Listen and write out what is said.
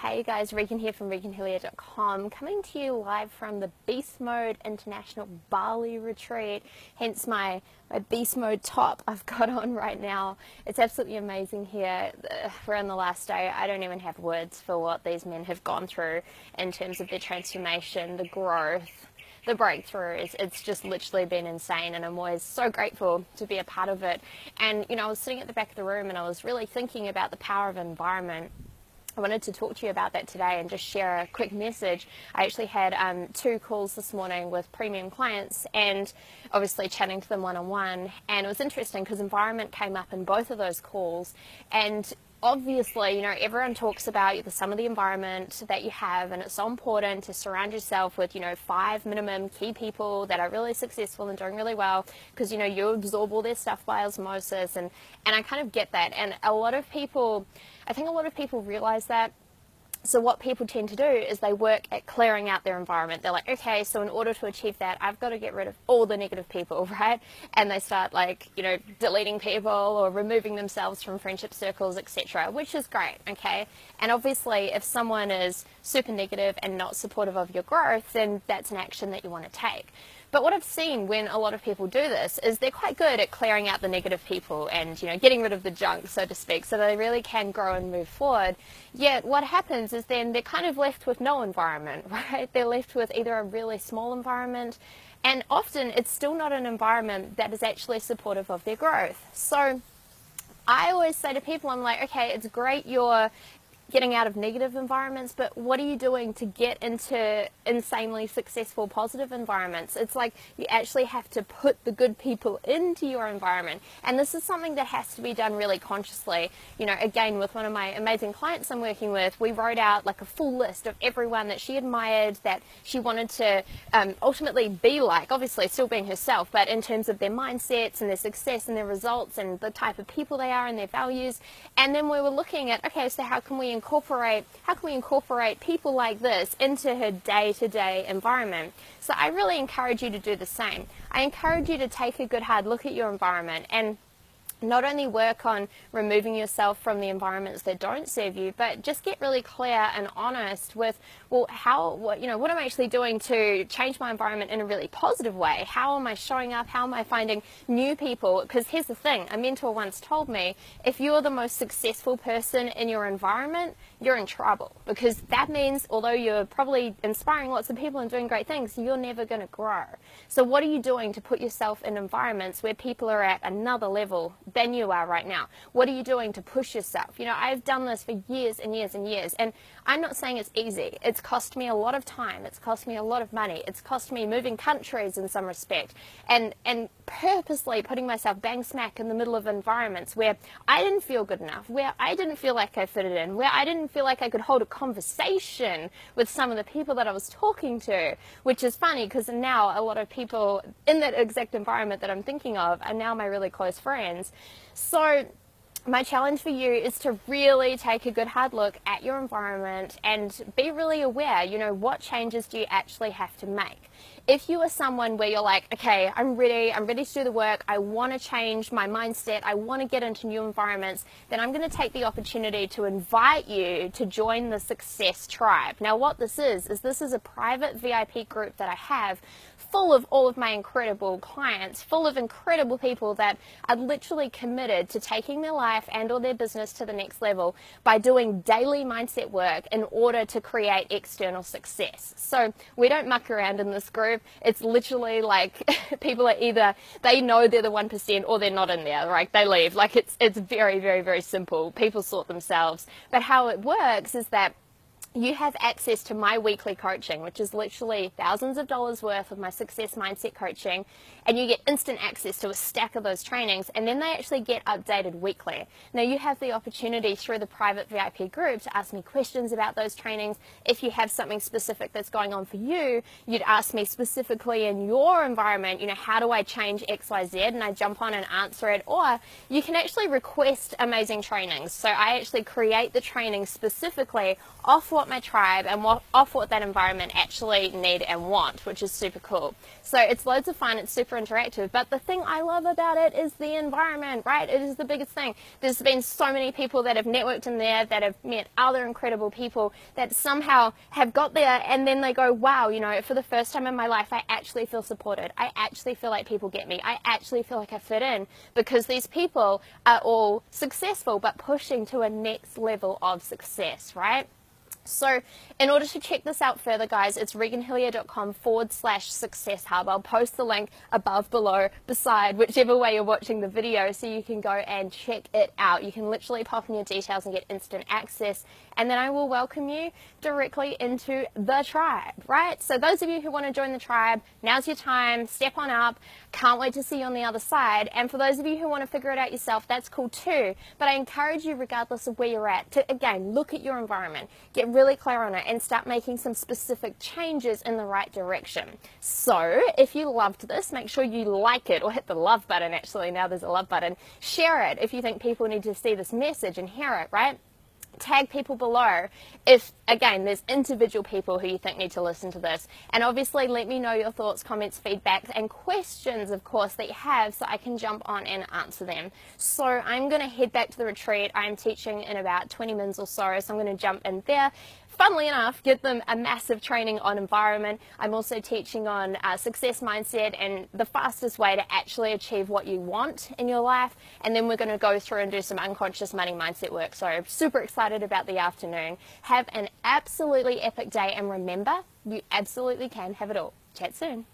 Hey guys, Regan here from Hillyer.com, coming to you live from the Beast Mode International Bali retreat, hence my Beast Mode top I've got on right now. It's absolutely amazing here. We're on the last day. I don't even have words for what these men have gone through in terms of their transformation, the growth, the breakthrough. It's just literally been insane, and I'm always so grateful to be a part of it. And you know, I was sitting at the back of the room and I was really thinking about the power of environment. I wanted to talk to you about that today and just share a quick message. I actually had 2 calls this morning with premium clients and obviously chatting to them one-on-one, and it was interesting because environment came up in both of those calls. And obviously, you know, everyone talks about the sum of the environment that you have, and it's so important to surround yourself with, you know, 5 minimum key people that are really successful and doing really well, because, you know, you absorb all their stuff by osmosis, and I kind of get that. And I think a lot of people realize that. So what people tend to do is they work at clearing out their environment. They're like, okay, so in order to achieve that, I've got to get rid of all the negative people, right? And they start, like, you know, deleting people or removing themselves from friendship circles, etc., which is great, okay? And obviously, if someone is super negative and not supportive of your growth, then that's an action that you want to take. But what I've seen when a lot of people do this is they're quite good at clearing out the negative people and, you know, getting rid of the junk, so to speak, so they really can grow and move forward. Yet what happens is then they're kind of left with no environment, right? They're left with either a really small environment, and often it's still not an environment that is actually supportive of their growth. So I always say to people, I'm like, okay, it's great you're getting out of negative environments, but what are you doing to get into insanely successful positive environments? It's like you actually have to put the good people into your environment, and this is something that has to be done really consciously. You know, again, with one of my amazing clients I'm working with, we wrote out like a full list of everyone that she admired, that she wanted to ultimately be like, obviously still being herself, but in terms of their mindsets and their success and their results and the type of people they are and their values. And then we were looking at, okay, so how can we incorporate people like this into her day-to-day environment? So I really encourage you to do the same. I encourage you to take a good hard look at your environment and not only work on removing yourself from the environments that don't serve you, but just get really clear and honest with, well, what am I actually doing to change my environment in a really positive way? How am I showing up? How am I finding new people? Because here's the thing, a mentor once told me, if you're the most successful person in your environment, you're in trouble, because that means although you're probably inspiring lots of people and doing great things, you're never going to grow. So what are you doing to put yourself in environments where people are at another level than you are right now? What are you doing to push yourself? You know, I've done this for years and years and years, and I'm not saying it's easy. It's cost me a lot of time. It's cost me a lot of money. It's cost me moving countries in some respect, and purposely putting myself bang smack in the middle of environments where I didn't feel good enough, where I didn't feel like I fitted in, where I didn't feel like I could hold a conversation with some of the people that I was talking to, which is funny because now a lot of people in that exact environment that I'm thinking of are now my really close friends. So my challenge for you is to really take a good hard look at your environment and be really aware, you know, what changes do you actually have to make? If you are someone where you're like, okay, I'm ready to do the work, I want to change my mindset, I want to get into new environments, then I'm going to take the opportunity to invite you to join the Success Tribe. Now what this is a private VIP group that I have full of all of my incredible clients, full of incredible people that are literally committed to taking their life and or their business to the next level by doing daily mindset work in order to create external success. So we don't muck around in this group. It's literally like people are either, they know they're the 1% or they're not in there, right? They leave. Like it's very, very, very simple. People sort themselves. But how it works is that you have access to my weekly coaching, which is literally thousands of dollars worth of my success mindset coaching, and you get instant access to a stack of those trainings, and then they actually get updated weekly. Now you have the opportunity through the private VIP group to ask me questions about those trainings. If you have something specific that's going on for you, you'd ask me specifically in your environment, you know, how do I change XYZ, and I jump on and answer it. Or you can actually request amazing trainings. So I actually create the training specifically off what my tribe and off what that environment actually need and want, which is super cool. So it's loads of fun, it's super interactive, but the thing I love about it is the environment, right? It is the biggest thing. There's been so many people that have networked in there, that have met other incredible people that somehow have got there, and then they go, wow, you know, for the first time in my life, I actually feel supported. I actually feel like people get me. I actually feel like I fit in, because these people are all successful, but pushing to a next level of success, right? So in order to check this out further, guys, it's reganhillyer.com/success hub. I'll post the link above, below, beside, whichever way you're watching the video, so you can go and check it out. You can literally pop in your details and get instant access, and then I will welcome you directly into the tribe, right? So those of you who want to join the tribe, now's your time. Step on up. Can't wait to see you on the other side. And for those of you who want to figure it out yourself, that's cool too. But I encourage you, regardless of where you're at, to, again, look at your environment, get really clear on it, and start making some specific changes in the right direction. So if you loved this, make sure you like it, or hit the love button. Actually, now there's a love button. Share it if you think people need to see this message and hear it, right? Tag people below if, again, there's individual people who you think need to listen to this. And obviously let me know your thoughts, comments, feedback, and questions, of course, that you have, so I can jump on and answer them. So I'm going to head back to the retreat. I'm teaching in about 20 minutes or so I'm going to jump in there. Funnily enough, give them a massive training on environment. I'm also teaching on success mindset and the fastest way to actually achieve what you want in your life. And then we're going to go through and do some unconscious money mindset work. So I'm super excited about the afternoon. Have an absolutely epic day, and remember, you absolutely can have it all. Chat soon.